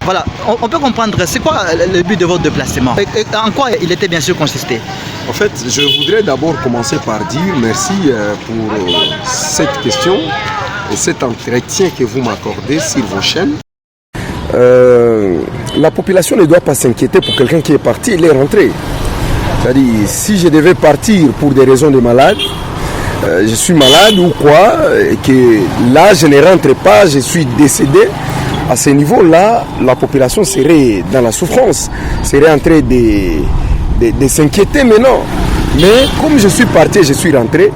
Voilà, on peut comprendre, c'est quoi le but de votre déplacement? Et en quoi il était bien sûr consisté? En fait, je voudrais d'abord commencer par dire merci pour cette question et cet entretien que vous m'accordez sur vos chaînes. La population ne doit pas s'inquiéter pour quelqu'un qui est parti, il est rentré. C'est-à-dire, si je devais partir pour des raisons de malade, je suis malade ou quoi, et que là je ne rentre pas, je suis décédé, à ce niveau-là, la population serait dans la souffrance, serait en train de s'inquiéter maintenant. Mais comme je suis parti, je suis rentré,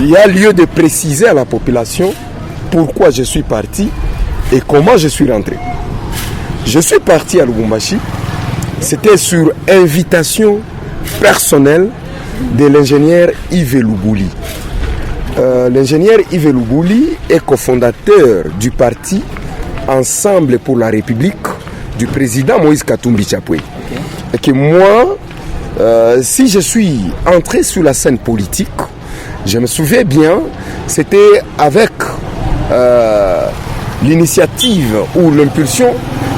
il y a lieu de préciser à la population pourquoi je suis parti et comment je suis rentré. Je suis parti à Lubumbashi, c'était sur invitation personnelle de l'ingénieur Yves Lubouli. L'ingénieur Yves Lubouli est cofondateur du parti Ensemble pour la République du président Moïse Katumbi Chapwe. Et que moi, si je suis entré sur la scène politique, je me souviens bien, c'était avec l'initiative ou l'impulsion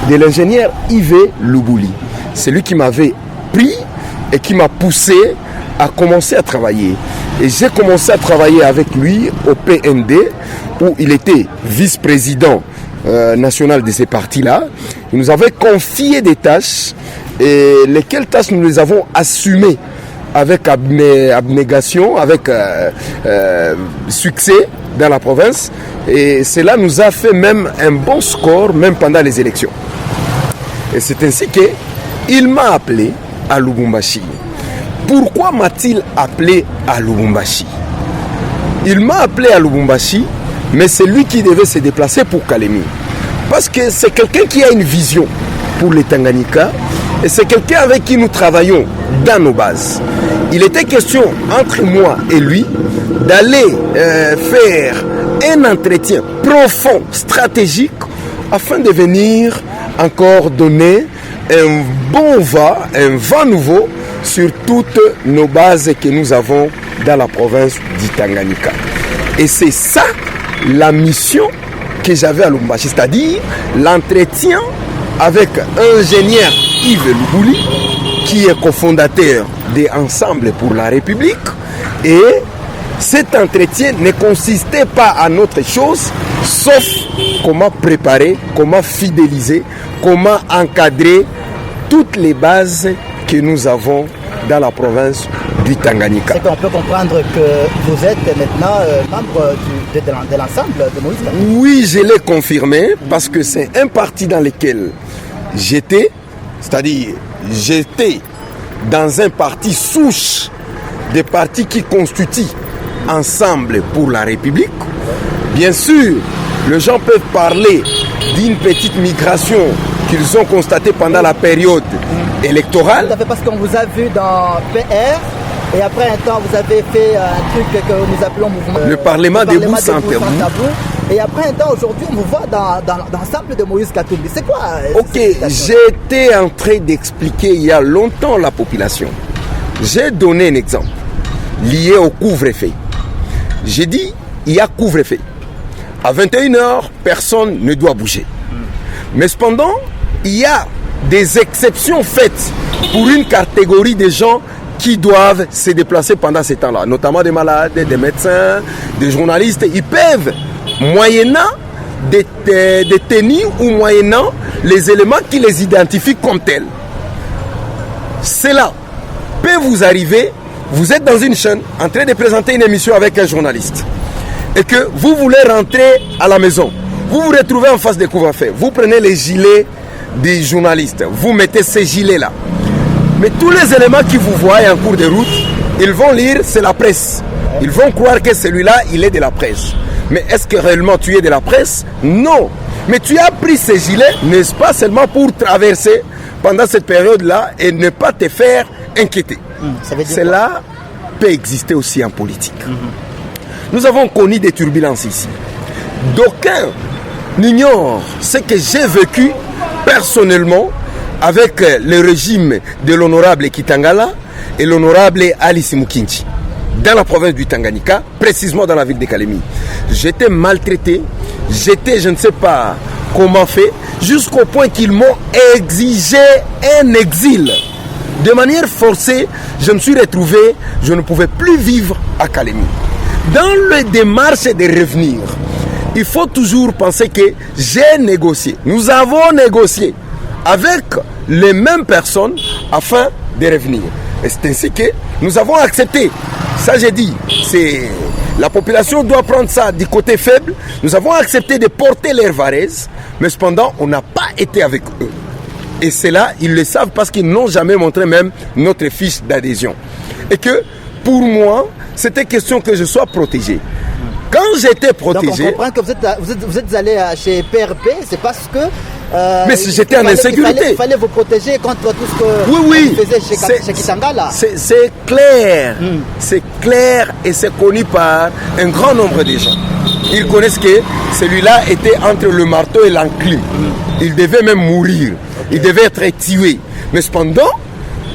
de l'ingénieur Yves Lubouli. C'est lui qui m'avait pris et qui m'a poussé à commencer à travailler. Et j'ai commencé à travailler avec lui au PND, où il était vice-président national de ces partis-là. Il nous avait confié des tâches, et lesquelles tâches nous les avons assumées avec abnégation, avec succès dans la province. Et cela nous a fait même un bon score, même pendant les élections. Et c'est ainsi qu'il m'a appelé à Lubumbashi. Pourquoi m'a-t-il appelé à Lubumbashi? Il m'a appelé à Lubumbashi, mais c'est lui qui devait se déplacer pour Kalemi. Parce que c'est quelqu'un qui a une vision pour les Tanganyika, et c'est quelqu'un avec qui nous travaillons dans nos bases. Il était question entre moi et lui d'aller faire un entretien profond, stratégique, afin de venir encore donner un bon vent nouveau sur toutes nos bases que nous avons dans la province du Tanganyika. Et c'est ça la mission que j'avais à Lubumbashi, c'est-à-dire l'entretien avec ingénieur Yves Lubouli, qui est cofondateur de Ensemble pour la République. Et cet entretien ne consistait pas en autre chose, sauf comment préparer, comment fidéliser, comment encadrer toutes les bases que nous avons dans la province du Tanganyika. C'est qu'on peut comprendre que vous êtes maintenant membre de l'ensemble de Moïse. Oui, je l'ai confirmé parce que c'est un parti dans lequel j'étais, c'est-à-dire j'étais dans un parti souche des partis qui constituent Ensemble pour la République. Bien sûr, les gens peuvent parler d'une petite migration qu'ils ont constatée pendant la période électorale. Parce qu'on vous a vu dans PR, et après un temps vous avez fait un truc que nous appelons mouvement. Le Parlement debout sans tabou. Et après un temps, aujourd'hui, on vous voit dans l'ensemble de Moïse Katumbi. C'est quoi? Ok, j'étais en train d'expliquer il y a longtemps la population. J'ai donné un exemple lié au couvre-feu. J'ai dit, il y a couvre-feu. À 21h, personne ne doit bouger. Mais cependant, il y a des exceptions faites pour une catégorie de gens qui doivent se déplacer pendant ces temps-là, notamment des malades, des médecins, des journalistes. Ils peuvent, moyennant des tenues ou moyennant les éléments qui les identifient comme tels. Cela peut vous arriver, vous êtes dans une chaîne en train de présenter une émission avec un journaliste et que vous voulez rentrer à la maison. Vous vous retrouvez en face des couvre-feu. Vous prenez les gilets des journalistes. Vous mettez ces gilets-là. Mais tous les éléments qui vous voient en cours de route, ils vont lire, c'est la presse. Ils vont croire que celui-là, il est de la presse. Mais est-ce que réellement tu es de la presse? Non. Mais tu as pris ces gilets, n'est-ce pas, seulement pour traverser pendant cette période-là et ne pas te faire inquiéter. Cela peut exister aussi en politique. Nous avons connu des turbulences ici. D'aucuns n'ignorent ce que j'ai vécu personnellement avec le régime de l'honorable Kitangala et l'honorable Alice Mukinchi dans la province du Tanganyika, précisément dans la ville de Kalemi. J'étais maltraité, j'étais, je ne sais pas, comment fait, jusqu'au point qu'ils m'ont exigé un exil. De manière forcée, je me suis retrouvé, je ne pouvais plus vivre à Kalemi. Dans les démarches de revenir, il faut toujours penser que j'ai négocié. Nous avons négocié avec les mêmes personnes afin de revenir. Et c'est ainsi que nous avons accepté. Ça, j'ai dit, la population doit prendre ça du côté faible. Nous avons accepté de porter leur varèse, mais cependant, on n'a pas été avec eux. Et c'est là, ils le savent parce qu'ils n'ont jamais montré même notre fiche d'adhésion. Et que, pour moi, c'était question que je sois protégé. Quand j'étais protégé... Donc on comprend que vous êtes allé chez PRP, c'est parce que... mais j'étais en insécurité. Il fallait vous protéger contre tout ce que vous faisiez chez Kitanga là. C'est clair. C'est clair et c'est connu par un grand nombre de gens. Ils connaissent que celui-là était entre le marteau et l'enclume. Il devait même mourir. Il devait être tué. Mais cependant,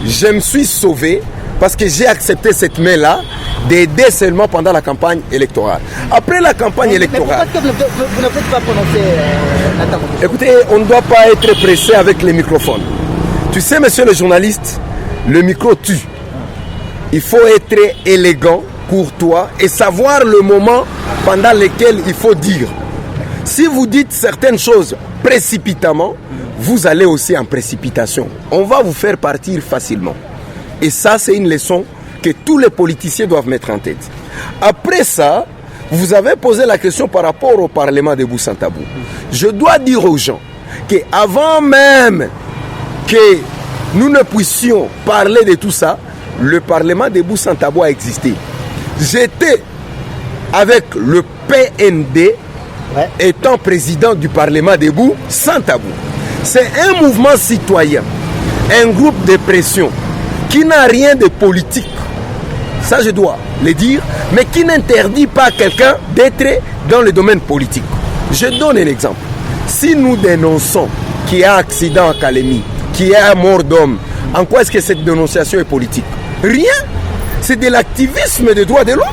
je me suis sauvé parce que j'ai accepté cette main-là d'aider seulement pendant la campagne électorale. Après la campagne électorale... Mais pourquoi vous ne faites pas prononcer Écoutez, on ne doit pas être pressé avec les microphones. Tu sais, monsieur le journaliste, le micro tue. Il faut être élégant, courtois et savoir le moment pendant lequel il faut dire. Si vous dites certaines choses précipitamment, vous allez aussi en précipitation. On va vous faire partir facilement. Et ça, c'est une leçon que tous les politiciens doivent mettre en tête. Après ça, vous avez posé la question par rapport au Parlement de Bousantabou. Je dois dire aux gens qu'avant même que nous ne puissions parler de tout ça, le Parlement de Bousantabou a existé. J'étais avec le PND étant président du Parlement de Bousantabou. C'est un mouvement citoyen, un groupe de pression qui n'a rien de politique. Ça, je dois le dire, mais qui n'interdit pas à quelqu'un d'être dans le domaine politique. Je donne un exemple. Si nous dénonçons qu'il y a un accident à Kalemi, qu'il y a un mort d'homme, en quoi est-ce que cette dénonciation est politique? Rien. C'est de l'activisme des droits de l'homme.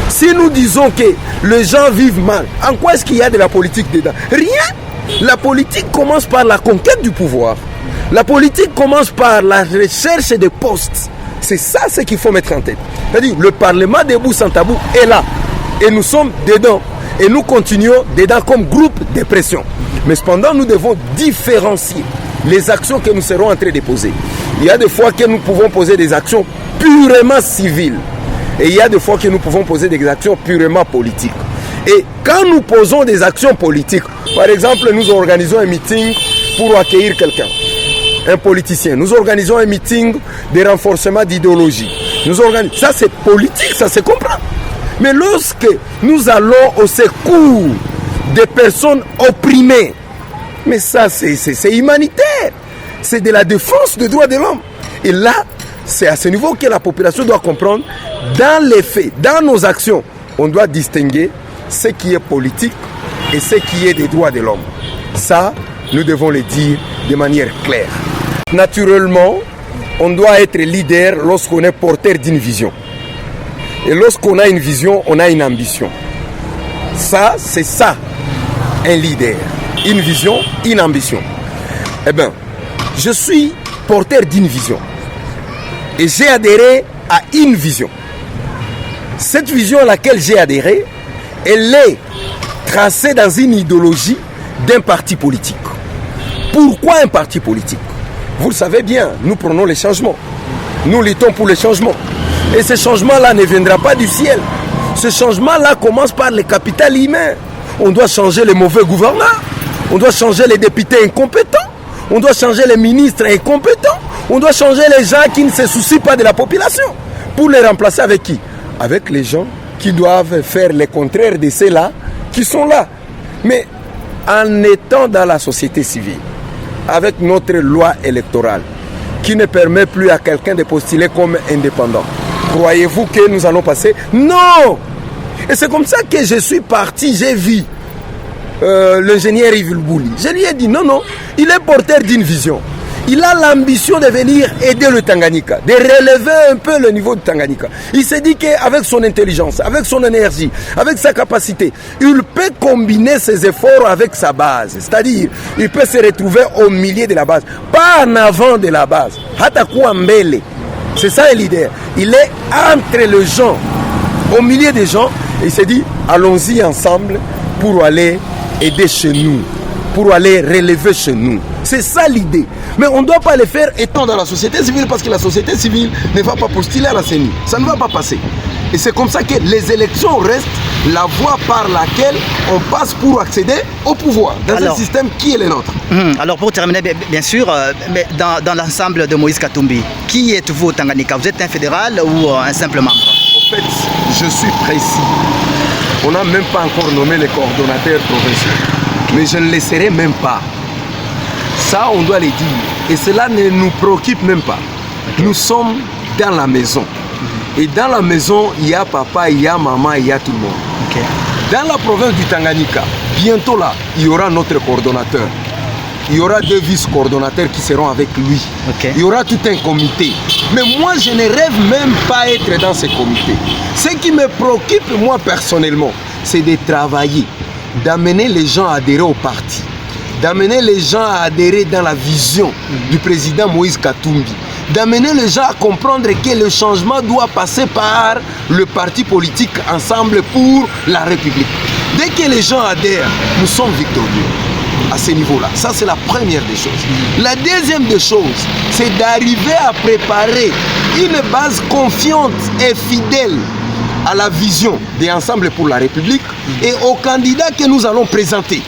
Si nous disons que les gens vivent mal, en quoi est-ce qu'il y a de la politique dedans? Rien. La politique commence par la conquête du pouvoir. La politique commence par la recherche des postes. C'est ça ce qu'il faut mettre en tête. C'est-à-dire, le Parlement de Bousantabou est là. Et nous sommes dedans. Et nous continuons dedans comme groupe de pression. Mais cependant, nous devons différencier les actions que nous serons en train de poser. Il y a des fois que nous pouvons poser des actions purement civiles. Et il y a des fois que nous pouvons poser des actions purement politiques. Et quand nous posons des actions politiques, par exemple, nous organisons un meeting pour accueillir quelqu'un, un politicien. Nous organisons un meeting de renforcement d'idéologie. Ça, c'est politique, ça se comprend. Mais lorsque nous allons au secours des personnes opprimées, mais ça, c'est humanitaire. C'est de la défense des droits de l'homme. Et là, c'est à ce niveau que la population doit comprendre, dans les faits, dans nos actions, on doit distinguer ce qui est politique et ce qui est des droits de l'homme. Ça, nous devons le dire de manière claire. Naturellement, on doit être leader lorsqu'on est porteur d'une vision. Et lorsqu'on a une vision, on a une ambition. Ça, c'est ça, un leader. Une vision, une ambition. Eh bien, je suis porteur d'une vision. Et j'ai adhéré à une vision. Cette vision à laquelle j'ai adhéré, elle est tracée dans une idéologie d'un parti politique. Pourquoi un parti politique? Vous le savez bien, nous prenons les changements. Nous luttons pour les changements. Et ce changement-là ne viendra pas du ciel. Ce changement-là commence par le capital humain. On doit changer les mauvais gouvernants. On doit changer les députés incompétents. On doit changer les ministres incompétents. On doit changer les gens qui ne se soucient pas de la population. Pour les remplacer avec qui? Avec les gens qui doivent faire le contraire de ceux-là qui sont là. Mais en étant dans la société civile, avec notre loi électorale, qui ne permet plus à quelqu'un de postuler comme indépendant, croyez-vous que nous allons passer? Non! Et c'est comme ça que je suis parti, j'ai vu l'ingénieur Yves Bouli. Je lui ai dit non, il est porteur d'une vision. Il a l'ambition de venir aider le Tanganyika, de relever un peu le niveau du Tanganyika. Il s'est dit qu'avec son intelligence, avec son énergie, avec sa capacité, il peut combiner ses efforts avec sa base. C'est-à-dire, il peut se retrouver au milieu de la base, pas en avant de la base. Hatakuwa mbele. C'est ça l'idée. Il est entre les gens, au milieu des gens, et il s'est dit, allons-y ensemble pour aller aider chez nous, pour aller relever chez nous. C'est ça l'idée. Mais on ne doit pas le faire étant dans la société civile, parce que la société civile ne va pas postuler à la CENI. Ça ne va pas passer. Et c'est comme ça que les élections restent la voie par laquelle on passe pour accéder au pouvoir, dans un système qui est le nôtre. Alors pour terminer, bien sûr, dans l'ensemble de Moïse Katumbi, qui êtes-vous au Tanganyika? Vous êtes un fédéral ou un simple membre? En fait, je suis précis. On n'a même pas encore nommé les coordonnateurs provinciaux. Mais je ne les serai même pas. Ça, on doit le dire. Et cela ne nous préoccupe même pas. Okay. Nous sommes dans la maison. Et dans la maison, il y a papa, il y a maman, il y a tout le monde. Okay. Dans la province du Tanganyika, bientôt là, il y aura notre coordonnateur. Il y aura 2 vice-coordonnateurs qui seront avec lui. Okay. Il y aura tout un comité. Mais moi, je ne rêve même pas être dans ce comité. Ce qui me préoccupe, moi, personnellement, c'est de travailler, d'amener les gens à adhérer au parti, d'amener les gens à adhérer dans la vision du président Moïse Katumbi, d'amener les gens à comprendre que le changement doit passer par le parti politique Ensemble pour la République. Dès que les gens adhèrent, nous sommes victorieux à ce niveau-là. Ça, c'est la première des choses. La deuxième des choses, c'est d'arriver à préparer une base confiante et fidèle à la vision des Ensemble pour la République et aux candidats que nous allons présenter.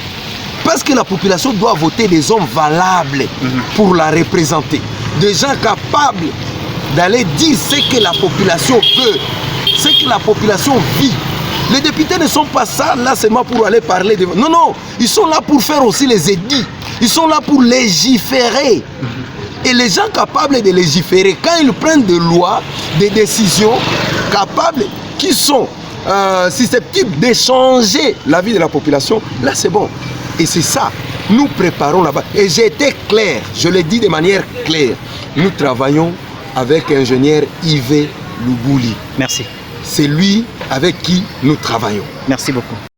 Parce que la population doit voter des hommes valables pour la représenter. Des gens capables d'aller dire ce que la population veut, ce que la population vit. Les députés ne sont pas ça là seulement pour aller parler de... Non, non, ils sont là pour faire aussi les édits. Ils sont là pour légiférer. Et les gens capables de légiférer, quand ils prennent des lois, des décisions capables, qui sont susceptibles de changer la vie de la population, là c'est bon. Et c'est ça, nous préparons là-bas. Et j'ai été clair, je l'ai dit de manière claire. Nous travaillons avec l'ingénieur Yves Lubouli. Merci. C'est lui avec qui nous travaillons. Merci beaucoup.